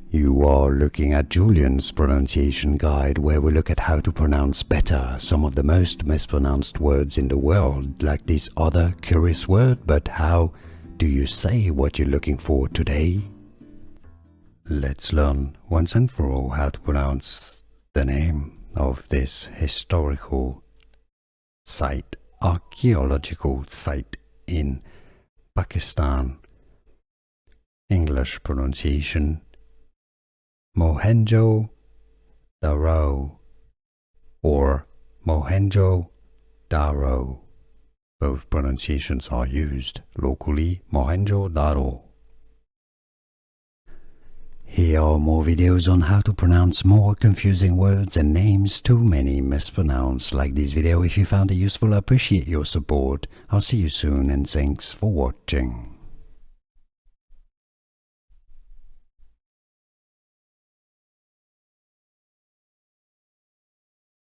You are looking at Julian's pronunciation guide, where we look at how to pronounce better some of the most mispronounced words in the world, like this other curious word. But how do you say what you're looking for today? Let's learn once and for all how to pronounce the name of this historical site, archaeological site in Pakistan. English pronunciation: Mohenjo-Daro or Mohenjo-Daro. Both pronunciations are used locally. Mohenjo-Daro. Here are more videos on how to pronounce more confusing words and names too many mispronounced. Like this video if you found it useful. I appreciate your support. I'll see you soon and thanks for watching.